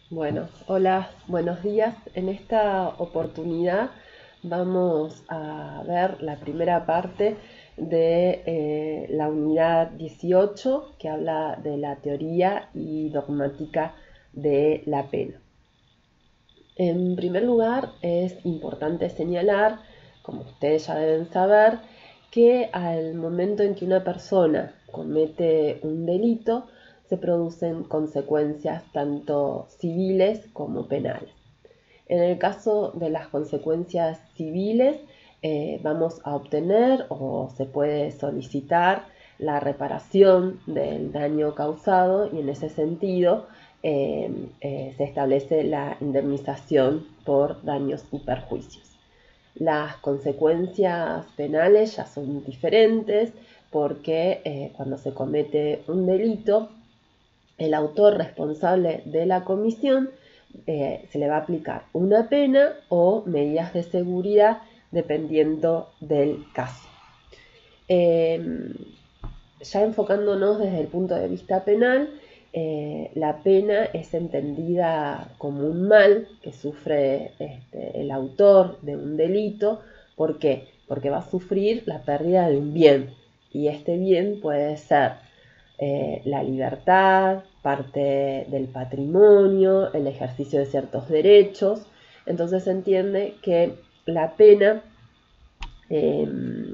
Bueno, hola, buenos días. En esta oportunidad vamos a ver la primera parte de la unidad 18 que habla de la teoría y dogmática de la pena. En primer lugar, es importante señalar, como ustedes ya deben saber, que al momento en que una persona comete un delito, se producen consecuencias tanto civiles como penales. En el caso de las consecuencias civiles, vamos a obtener o se puede solicitar la reparación del daño causado y en ese sentido se establece la indemnización por daños y perjuicios. Las consecuencias penales ya son diferentes porque cuando se comete un delito, el autor responsable de la comisión se le va a aplicar una pena o medidas de seguridad dependiendo del caso. Ya enfocándonos desde el punto de vista penal, la pena es entendida como un mal que sufre el autor de un delito. ¿Por qué? Porque va a sufrir la pérdida de un bien y este bien puede ser la libertad, parte del patrimonio, el ejercicio de ciertos derechos. Entonces se entiende que la pena eh,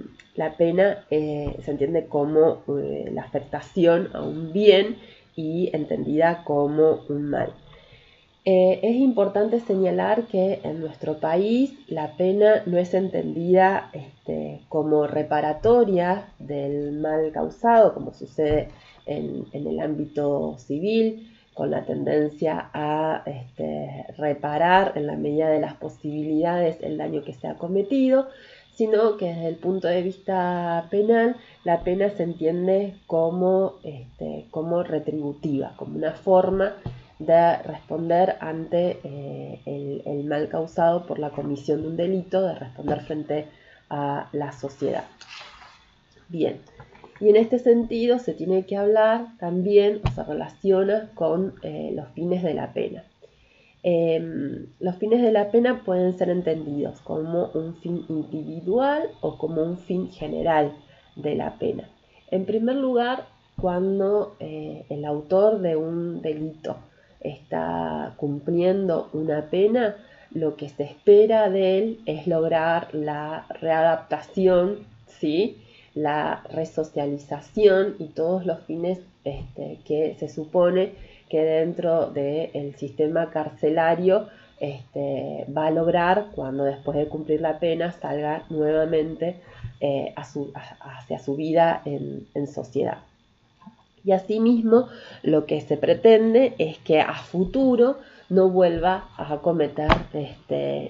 se entiende como la afectación a un bien y entendida como un mal. Es importante señalar que en nuestro país la pena no es entendida como reparatoria del mal causado, como sucede en el ámbito civil, con la tendencia a reparar en la medida de las posibilidades el daño que se ha cometido, sino que desde el punto de vista penal, la pena se entiende como retributiva, como una forma de responder ante el mal causado por la comisión de un delito, de responder frente a la sociedad. Bien, y en este sentido se tiene que hablar también, o se relaciona con los fines de la pena. Los fines de la pena pueden ser entendidos como un fin individual o como un fin general de la pena. En primer lugar, cuando el autor de un delito está cumpliendo una pena, lo que se espera de él es lograr la readaptación, ¿sí? La resocialización y todos los fines que se supone que dentro del sistema carcelario va a lograr cuando después de cumplir la pena salga nuevamente hacia su vida en sociedad. Y asimismo, lo que se pretende es que a futuro no vuelva a cometer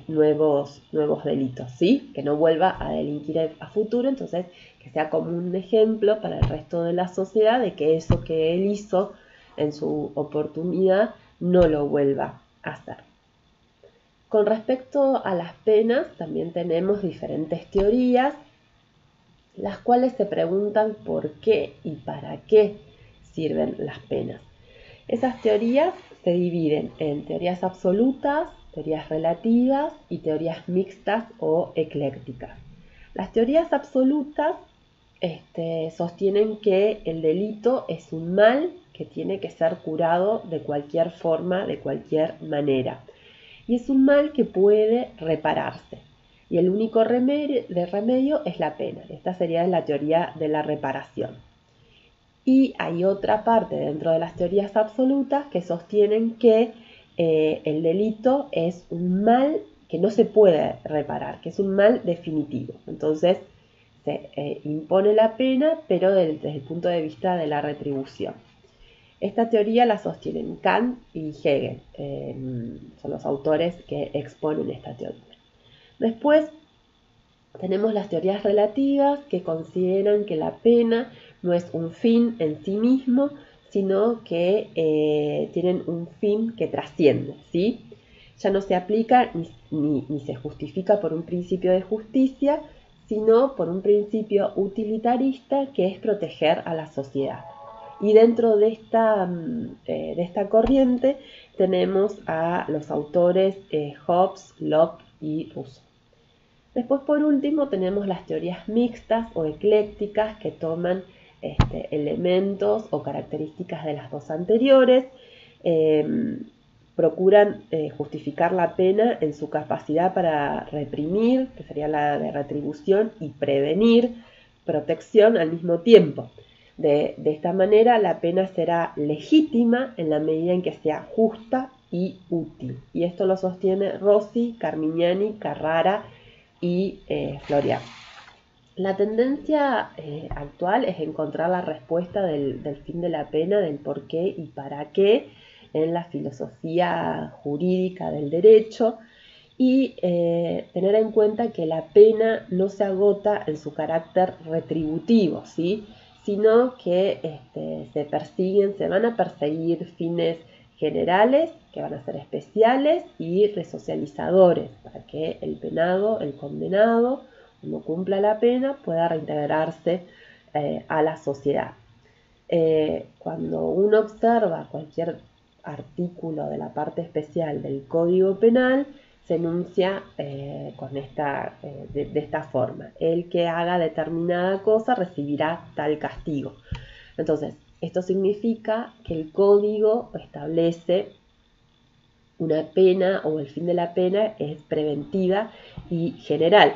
nuevos delitos, ¿sí? Que no vuelva a delinquir a futuro, entonces que sea como un ejemplo para el resto de la sociedad de que eso que él hizo en su oportunidad no lo vuelva a hacer. Con respecto a las penas, también tenemos diferentes teorías, las cuales se preguntan por qué y para qué sirven las penas. Esas teorías se dividen en teorías absolutas, teorías relativas y teorías mixtas o eclécticas. Las teorías absolutas sostienen que el delito es un mal que tiene que ser curado de cualquier forma, de cualquier manera. Y es un mal que puede repararse. Y el único remedio es la pena. Esta sería la teoría de la reparación. Y hay otra parte dentro de las teorías absolutas que sostienen que el delito es un mal que no se puede reparar, que es un mal definitivo. Entonces se impone la pena, pero desde el punto de vista de la retribución. Esta teoría la sostienen Kant y Hegel, son los autores que exponen esta teoría. Después tenemos las teorías relativas que consideran que la pena no es un fin en sí mismo, sino que tienen un fin que trasciende, ¿sí? Ya no se aplica ni se justifica por un principio de justicia, sino por un principio utilitarista que es proteger a la sociedad. Y dentro de esta corriente tenemos a los autores Hobbes, Locke y Rousseau. Después, por último, tenemos las teorías mixtas o eclécticas que toman elementos o características de las dos anteriores. Procuran justificar la pena en su capacidad para reprimir, que sería la de retribución, y prevenir, protección al mismo tiempo. De esta manera, la pena será legítima en la medida en que sea justa y útil. Y esto lo sostiene Rossi, Carmignani, Carrara y Florian. La tendencia actual es encontrar la respuesta del fin de la pena, del por qué y para qué, en la filosofía jurídica del derecho, y tener en cuenta que la pena no se agota en su carácter retributivo, ¿sí? Sino que se van a perseguir fines generales, que van a ser especiales y resocializadores, para que el penado, el condenado, cuando cumpla la pena, pueda reintegrarse a la sociedad. Cuando uno observa cualquier artículo de la parte especial del Código Penal, se enuncia de esta forma: el que haga determinada cosa recibirá tal castigo. Entonces, esto significa que el código establece una pena, o el fin de la pena es preventiva y general.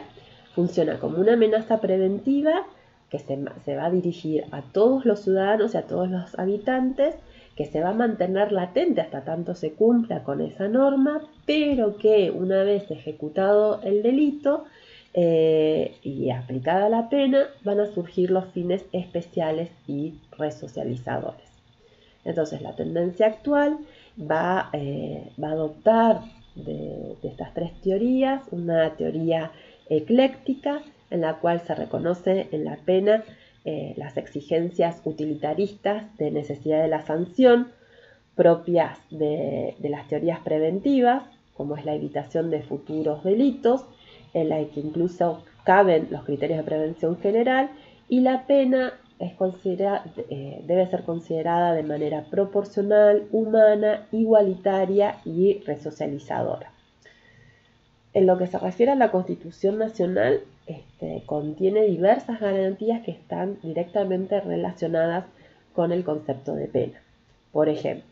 Funciona como una amenaza preventiva que se va a dirigir a todos los ciudadanos y a todos los habitantes, que se va a mantener latente hasta tanto se cumpla con esa norma, pero que una vez ejecutado el delito y aplicada la pena, van a surgir los fines especiales y resocializadores. Entonces, la tendencia actual va a adoptar de estas tres teorías una teoría ecléctica, en la cual se reconoce en la pena las exigencias utilitaristas de necesidad de la sanción propias de las teorías preventivas, como es la evitación de futuros delitos, en la que incluso caben los criterios de prevención general, y la pena debe ser considerada de manera proporcional, humana, igualitaria y resocializadora. En lo que se refiere a la Constitución Nacional, contiene diversas garantías que están directamente relacionadas con el concepto de pena. Por ejemplo,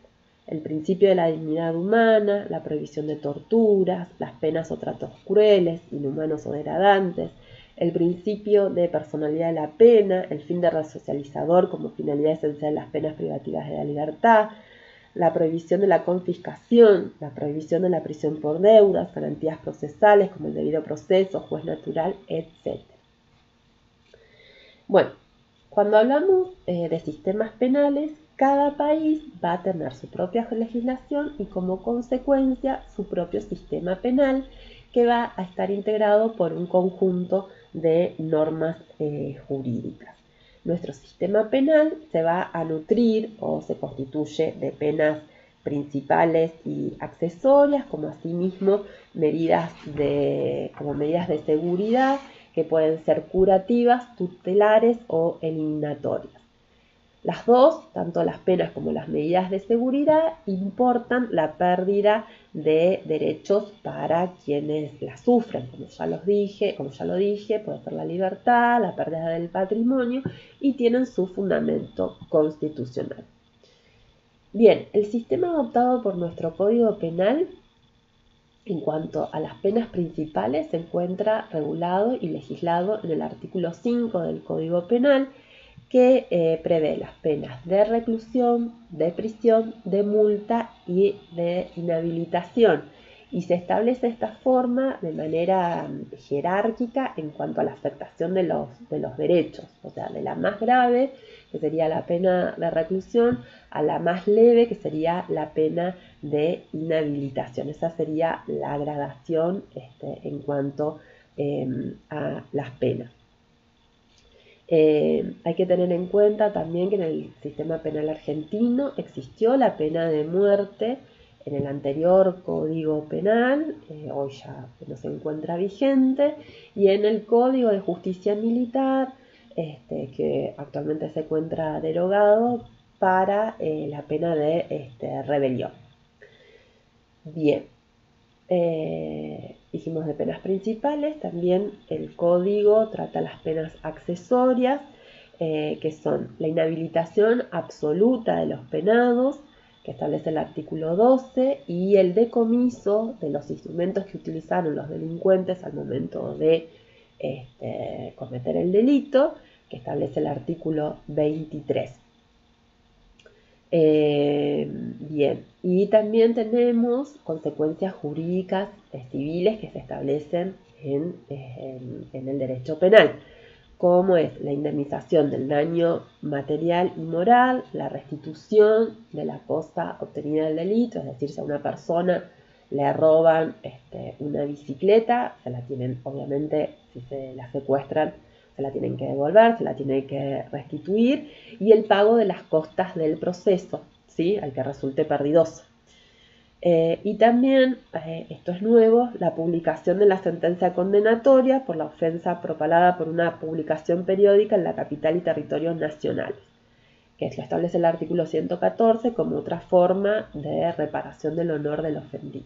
el principio de la dignidad humana, la prohibición de torturas, las penas o tratos crueles, inhumanos o degradantes, el principio de personalidad de la pena, el fin de resocializador como finalidad esencial de las penas privativas de la libertad, la prohibición de la confiscación, la prohibición de la prisión por deudas, garantías procesales como el debido proceso, juez natural, etc. Bueno, cuando hablamos de sistemas penales, cada país va a tener su propia legislación y, como consecuencia, su propio sistema penal, que va a estar integrado por un conjunto de normas jurídicas. Nuestro sistema penal se va a nutrir o se constituye de penas principales y accesorias, como asimismo medidas de seguridad, que pueden ser curativas, tutelares o eliminatorias. Las dos, tanto las penas como las medidas de seguridad, importan la pérdida de derechos para quienes las sufren, como ya lo dije, puede ser la libertad, la pérdida del patrimonio, y tienen su fundamento constitucional. Bien, el sistema adoptado por nuestro Código Penal en cuanto a las penas principales se encuentra regulado y legislado en el artículo 5 del Código Penal, que prevé las penas de reclusión, de prisión, de multa y de inhabilitación. Y se establece esta forma de manera jerárquica en cuanto a la afectación de los derechos, o sea, de la más grave, que sería la pena de reclusión, a la más leve, que sería la pena de inhabilitación. Esa sería la gradación en cuanto a las penas. Hay que tener en cuenta también que en el sistema penal argentino existió la pena de muerte en el anterior Código Penal, hoy ya no se encuentra vigente, y en el Código de Justicia Militar, que actualmente se encuentra derogado para la pena de rebelión. Bien, dijimos de penas principales, también el código trata las penas accesorias, que son la inhabilitación absoluta de los penados, que establece el artículo 12, y el decomiso de los instrumentos que utilizaron los delincuentes al momento de cometer el delito, que establece el artículo 23. Bien, y también tenemos consecuencias jurídicas civiles que se establecen en el derecho penal, como es la indemnización del daño material y moral, la restitución de la cosa obtenida del delito, es decir, si a una persona le roban una bicicleta, se la tienen, obviamente, si se la secuestran, se la tienen que devolver, se la tienen que restituir, y el pago de las costas del proceso, ¿sí?, al que resulte perdidoso. Y también, esto es nuevo, la publicación de la sentencia condenatoria por la ofensa propalada por una publicación periódica en la capital y territorios nacionales, que lo establece el artículo 114 como otra forma de reparación del honor del ofendido.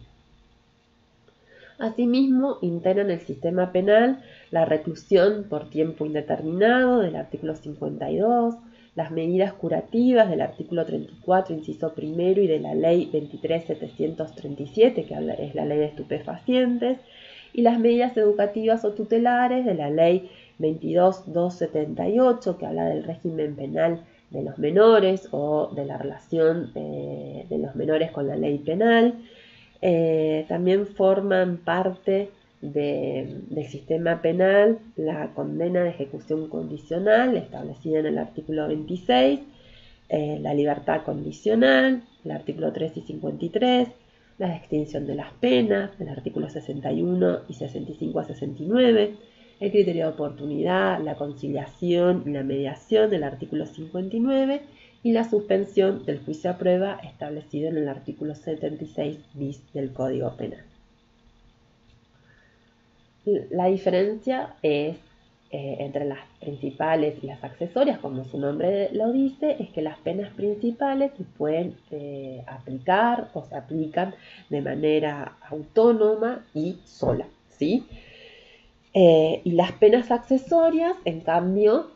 Asimismo, integran el sistema penal la reclusión por tiempo indeterminado del artículo 52, las medidas curativas del artículo 34, inciso primero, y de la ley 23.737, que es la ley de estupefacientes, y las medidas educativas o tutelares de la ley 22.278, que habla del régimen penal de los menores o de la relación de los menores con la ley penal. También forman parte del sistema penal la condena de ejecución condicional establecida en el artículo 26, la libertad condicional, el artículo 3 y 53, la extinción de las penas, el artículo 61 y 65 a 69, el criterio de oportunidad, la conciliación y la mediación del artículo 59, y la suspensión del juicio a prueba establecido en el artículo 76 bis del Código Penal. La diferencia es entre las principales y las accesorias, como su nombre lo dice, es que las penas principales se pueden aplicar o se aplican de manera autónoma y sola, ¿sí? Y las penas accesorias, en cambio,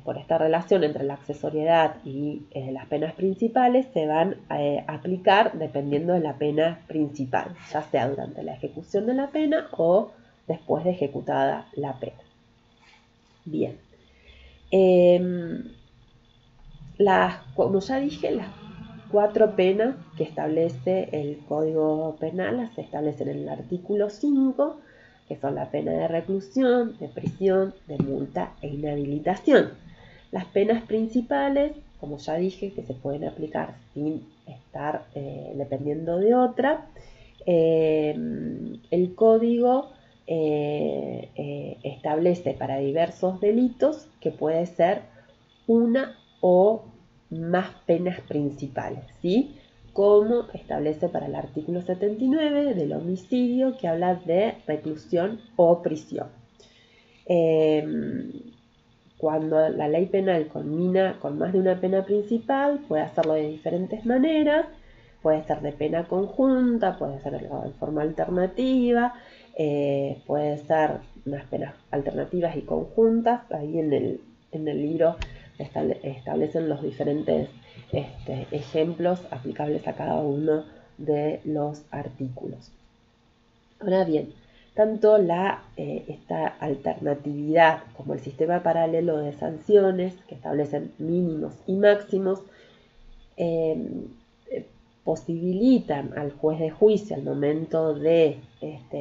por esta relación entre la accesoriedad y las penas principales, se van a aplicar dependiendo de la pena principal, ya sea durante la ejecución de la pena o después de ejecutada la pena. Bien. Como ya dije, las 4 penas que establece el Código Penal se establecen en el artículo 5, que son la pena de reclusión, de prisión, de multa e inhabilitación. Las penas principales, como ya dije, que se pueden aplicar sin estar dependiendo de otra. El Código establece para diversos delitos que puede ser una o más penas principales, ¿sí?, como establece para el artículo 79 del homicidio, que habla de reclusión o prisión. Cuando la ley penal combina con más de una pena principal, puede hacerlo de diferentes maneras, puede ser de pena conjunta, puede ser de forma alternativa, puede ser unas penas alternativas y conjuntas. Ahí en el libro establecen los diferentes ejemplos aplicables a cada uno de los artículos. Ahora bien, tanto esta alternatividad como el sistema paralelo de sanciones, que establecen mínimos y máximos, posibilitan al juez de juicio al momento de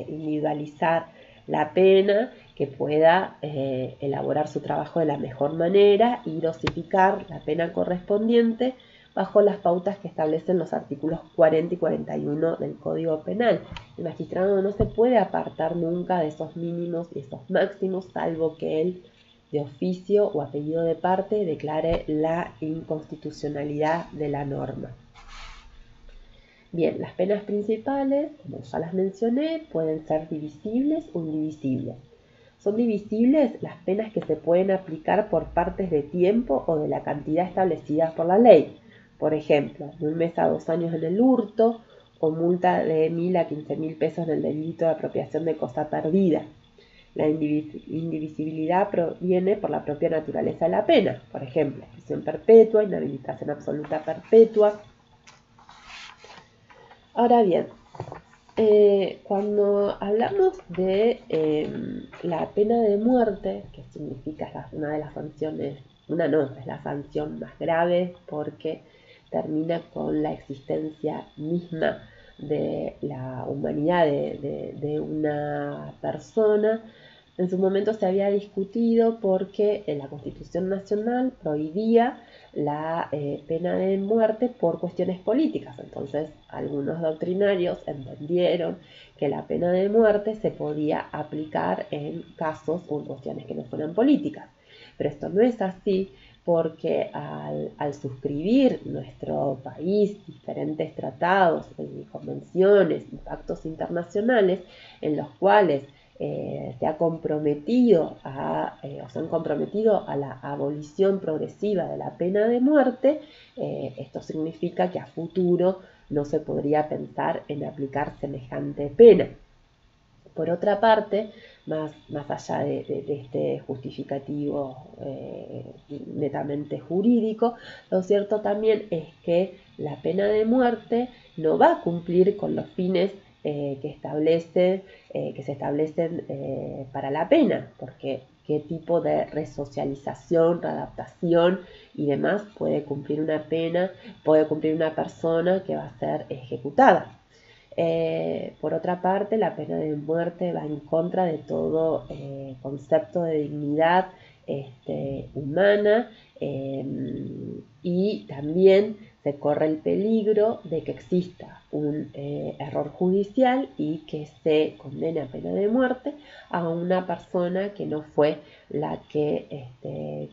individualizar la pena que pueda elaborar su trabajo de la mejor manera y dosificar la pena correspondiente bajo las pautas que establecen los artículos 40 y 41 del Código Penal. El magistrado no se puede apartar nunca de esos mínimos y esos máximos, salvo que él, de oficio o a pedido de parte, declare la inconstitucionalidad de la norma. Bien, las penas principales, como ya las mencioné, pueden ser divisibles o indivisibles. Son divisibles las penas que se pueden aplicar por partes de tiempo o de la cantidad establecida por la ley. Por ejemplo, de 1 mes a 2 años en el hurto o multa de 1.000 a 15.000 pesos en el delito de apropiación de cosa perdida. La indivisibilidad proviene por la propia naturaleza de la pena, por ejemplo, prisión perpetua, inhabilitación absoluta perpetua. Ahora bien, cuando hablamos de la pena de muerte, que significa una de las sanciones, es la sanción más grave porque termina con la existencia misma de la humanidad de una persona. En su momento se había discutido porque la Constitución Nacional prohibía la pena de muerte por cuestiones políticas. Entonces, algunos doctrinarios entendieron que la pena de muerte se podía aplicar en casos o en cuestiones que no fueran políticas. Pero esto no es así, porque al suscribir nuestro país diferentes tratados y convenciones y pactos internacionales en los cuales se han comprometido a la abolición progresiva de la pena de muerte, esto significa que a futuro no se podría pensar en aplicar semejante pena. Por otra parte, más allá de este justificativo netamente jurídico, lo cierto también es que la pena de muerte no va a cumplir con los fines que se establecen para la pena, porque qué tipo de resocialización, readaptación y demás puede cumplir una persona que va a ser ejecutada. Por otra parte, la pena de muerte va en contra de todo concepto de dignidad humana, y también se corre el peligro de que exista un error judicial y que se condene a pena de muerte a una persona que no fue la que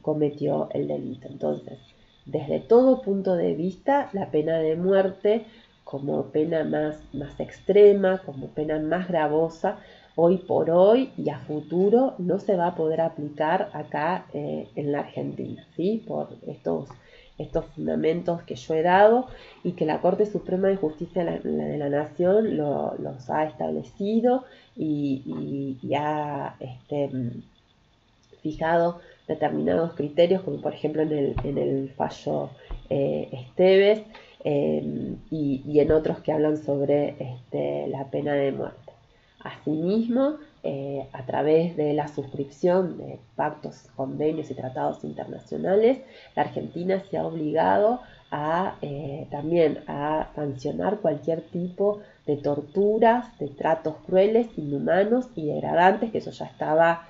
cometió el delito. Entonces, desde todo punto de vista, la pena de muerte como pena más extrema, como pena más gravosa, hoy por hoy y a futuro no se va a poder aplicar acá en la Argentina, ¿sí? Por estos fundamentos que yo he dado y que la Corte Suprema de Justicia de la Nación los ha establecido y ha fijado determinados criterios, como por ejemplo en el fallo Esteves, y en otros que hablan sobre la pena de muerte. Asimismo, a través de la suscripción de pactos, convenios y tratados internacionales, la Argentina se ha obligado también a sancionar cualquier tipo de torturas, de tratos crueles, inhumanos y degradantes, que eso ya estaba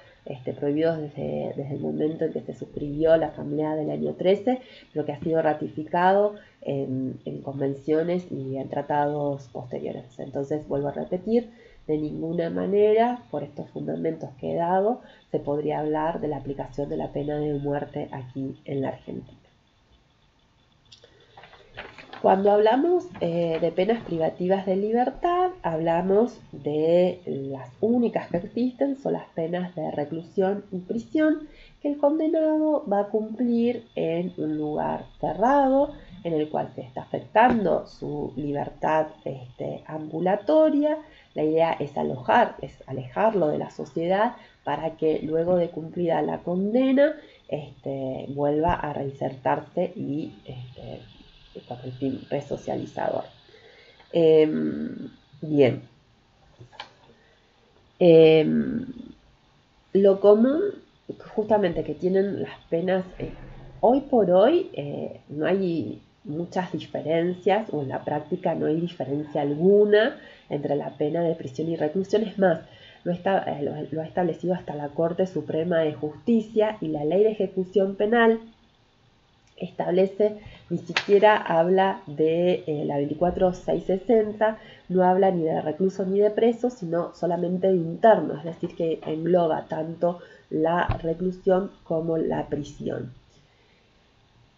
prohibidos desde el momento en que se suscribió la Asamblea del año 13, pero que ha sido ratificado en convenciones y en tratados posteriores. Entonces, vuelvo a repetir, de ninguna manera, por estos fundamentos que he dado, se podría hablar de la aplicación de la pena de muerte aquí en la Argentina. Cuando hablamos de penas privativas de libertad, hablamos de las únicas que existen, son las penas de reclusión y prisión, que el condenado va a cumplir en un lugar cerrado, en el cual se está afectando su libertad ambulatoria. La idea es alejarlo de la sociedad para que luego de cumplida la condena vuelva a reinsertarse y con el fin resocializador. Bien. Lo común, justamente, que tienen las penas, hoy por hoy no hay muchas diferencias, o en la práctica no hay diferencia alguna entre la pena de prisión y reclusión. Es más, lo ha establecido hasta la Corte Suprema de Justicia, y la Ley de Ejecución Penal establece, ni siquiera habla de la 24660, no habla ni de recluso ni de preso, sino solamente de interno, es decir, que engloba tanto la reclusión como la prisión.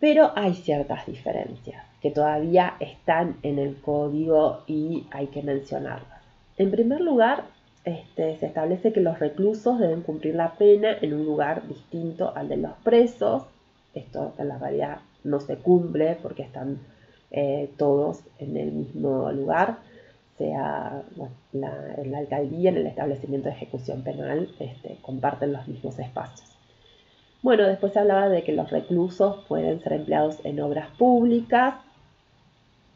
Pero hay ciertas diferencias que todavía están en el código y hay que mencionarlas. En primer lugar, se establece que los reclusos deben cumplir la pena en un lugar distinto al de los presos. Esto en la realidad no se cumple porque están todos en el mismo lugar, sea en la alcaldía, en el establecimiento de ejecución penal, comparten los mismos espacios. Bueno, después se hablaba de que los reclusos pueden ser empleados en obras públicas.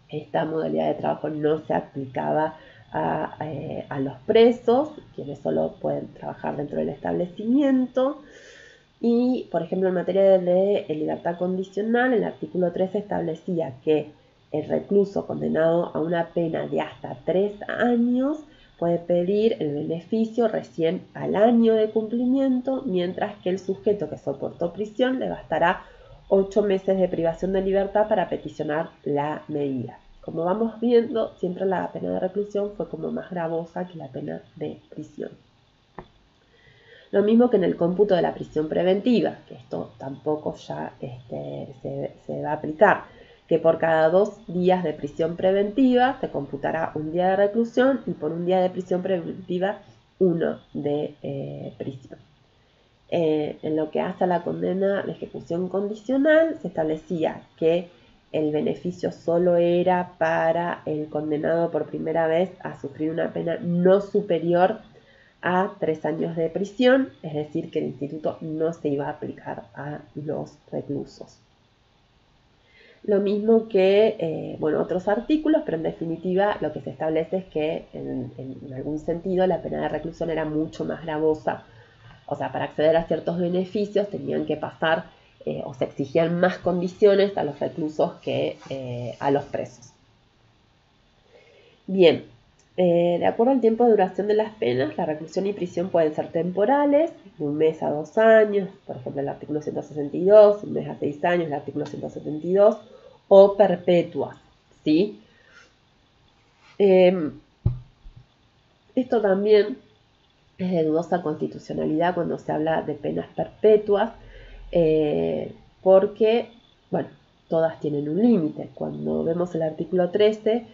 Esta modalidad de trabajo no se aplicaba a los presos, quienes solo pueden trabajar dentro del establecimiento. Y, por ejemplo, en materia de libertad condicional, el artículo 13 establecía que el recluso condenado a una pena de hasta 3 años puede pedir el beneficio recién al año de cumplimiento, mientras que el sujeto que soportó prisión le bastará 8 meses de privación de libertad para peticionar la medida. Como vamos viendo, siempre la pena de reclusión fue como más gravosa que la pena de prisión. Lo mismo que en el cómputo de la prisión preventiva, que esto tampoco ya se va a aplicar, que por cada 2 días de prisión preventiva se computará un día de reclusión y por un día de prisión preventiva 1 de prisión. En lo que hace a la condena de ejecución condicional, se establecía que el beneficio solo era para el condenado por primera vez a sufrir una pena no superior a 3 años de prisión, es decir, que el instituto no se iba a aplicar a los reclusos. Lo mismo que otros artículos, pero en definitiva lo que se establece es que en algún sentido la pena de reclusión era mucho más gravosa. O sea, para acceder a ciertos beneficios tenían que pasar o se exigían más condiciones a los reclusos que a los presos. Bien, de acuerdo al tiempo de duración de las penas, la reclusión y prisión pueden ser temporales, de 1 mes a 2 años, por ejemplo el artículo 162, 1 mes a 6 años, el artículo 172, o perpetuas, ¿sí? Esto también es de dudosa constitucionalidad cuando se habla de penas perpetuas, porque, todas tienen un límite. Cuando vemos el artículo 13,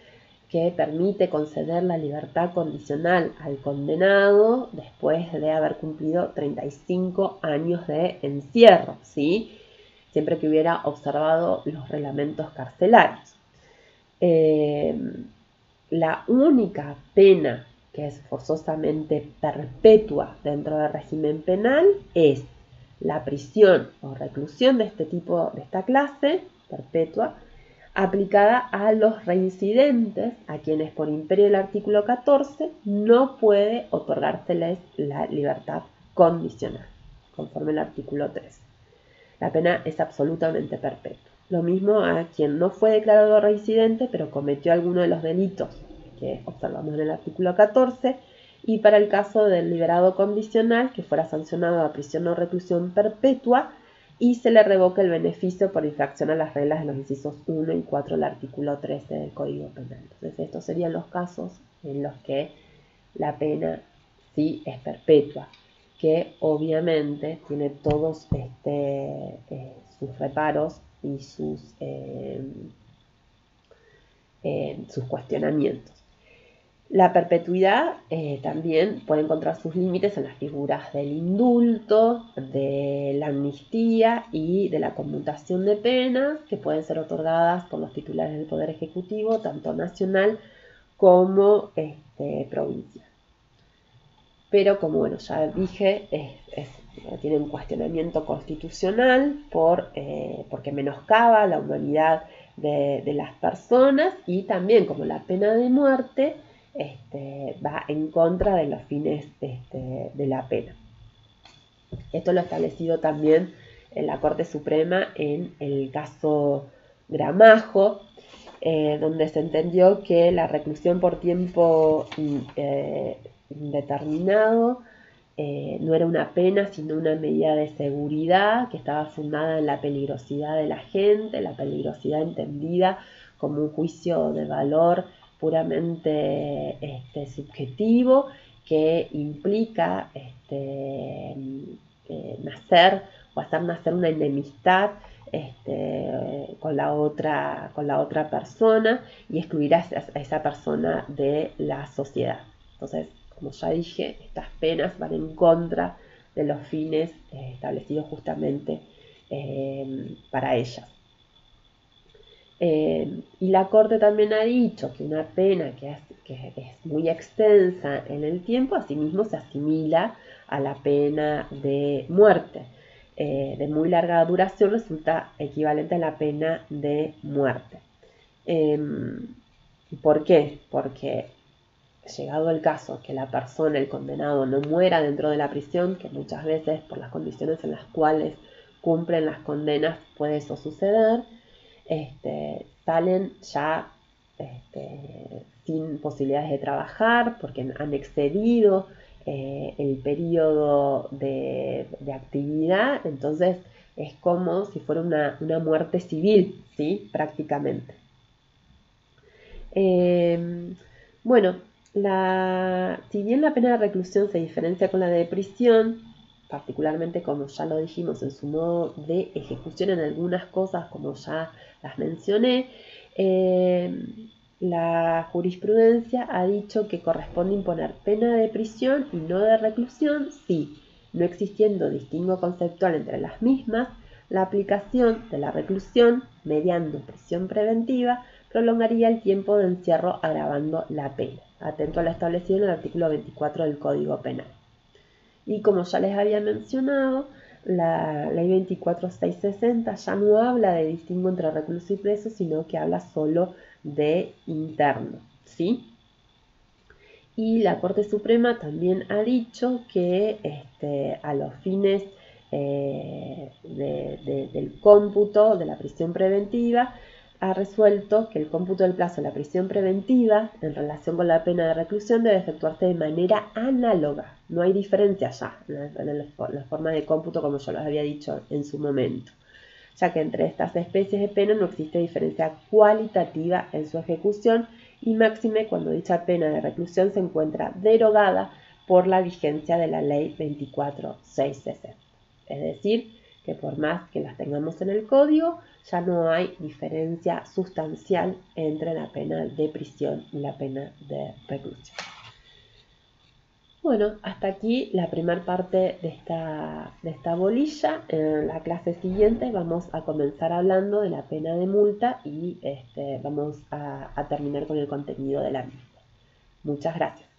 que permite conceder la libertad condicional al condenado después de haber cumplido 35 años de encierro, ¿sí? Siempre que hubiera observado los reglamentos carcelarios. La única pena que es forzosamente perpetua dentro del régimen penal es la prisión o reclusión de este tipo, de esta clase, perpetua, aplicada a los reincidentes, a quienes por imperio del artículo 14 no puede otorgárseles la libertad condicional, conforme al artículo 13. La pena es absolutamente perpetua. Lo mismo a quien no fue declarado reincidente, pero cometió alguno de los delitos que observamos en el artículo 14, y para el caso del liberado condicional, que fuera sancionado a prisión o reclusión perpetua, y se le revoca el beneficio por infracción a las reglas de los incisos 1 y 4 del artículo 13 del Código Penal. Entonces, estos serían los casos en los que la pena sí es perpetua, que obviamente tiene todos sus reparos y sus cuestionamientos. La perpetuidad también puede encontrar sus límites en las figuras del indulto, de la amnistía y de la conmutación de penas, que pueden ser otorgadas por los titulares del Poder Ejecutivo, tanto nacional como provincial. Pero como ya dije, tiene un cuestionamiento constitucional porque menoscaba la humanidad de las personas, y también como la pena de muerte va en contra de los fines de la pena. Esto lo ha establecido también en la Corte Suprema en el caso Gramajo, donde se entendió que la reclusión por tiempo indeterminado no era una pena, sino una medida de seguridad que estaba fundada en la peligrosidad de la gente, la peligrosidad entendida como un juicio de valor puramente subjetivo, que implica nacer o hacer nacer una enemistad con la otra persona y excluir a esa persona de la sociedad. Entonces, como ya dije, estas penas van en contra de los fines establecidos justamente para ellas. Y la Corte también ha dicho que una pena que es muy extensa en el tiempo, asimismo se asimila a la pena de muerte. De muy larga duración resulta equivalente a la pena de muerte. ¿Por qué? Porque llegado el caso que la persona, el condenado, no muera dentro de la prisión, que muchas veces por las condiciones en las cuales cumplen las condenas puede eso suceder, salen ya sin posibilidades de trabajar porque han excedido el periodo de actividad, entonces es como si fuera una muerte civil, ¿sí? Prácticamente. Bueno, si bien la pena de reclusión se diferencia con la de prisión, particularmente como ya lo dijimos en su modo de ejecución en algunas cosas, como ya las mencioné, la jurisprudencia ha dicho que corresponde imponer pena de prisión y no de reclusión si, no existiendo distingo conceptual entre las mismas, la aplicación de la reclusión mediante prisión preventiva prolongaría el tiempo de encierro agravando la pena, atento a lo establecido en el artículo 24 del Código Penal. Y como ya les había mencionado, la ley 24660 ya no habla de distingo entre recluso y preso, sino que habla solo de interno, ¿sí? Y la Corte Suprema también ha dicho que a los fines del cómputo de la prisión preventiva, ha resuelto que el cómputo del plazo de la prisión preventiva en relación con la pena de reclusión debe efectuarse de manera análoga. No hay diferencia ya en la forma de cómputo, como yo les había dicho en su momento, ya que entre estas especies de pena no existe diferencia cualitativa en su ejecución y máxime cuando dicha pena de reclusión se encuentra derogada por la vigencia de la ley 24660. Es decir, que por más que las tengamos en el código, ya no hay diferencia sustancial entre la pena de prisión y la pena de reclusión. Bueno, hasta aquí la primera parte de esta bolilla. En la clase siguiente vamos a comenzar hablando de la pena de multa y vamos a terminar con el contenido de la misma. Muchas gracias.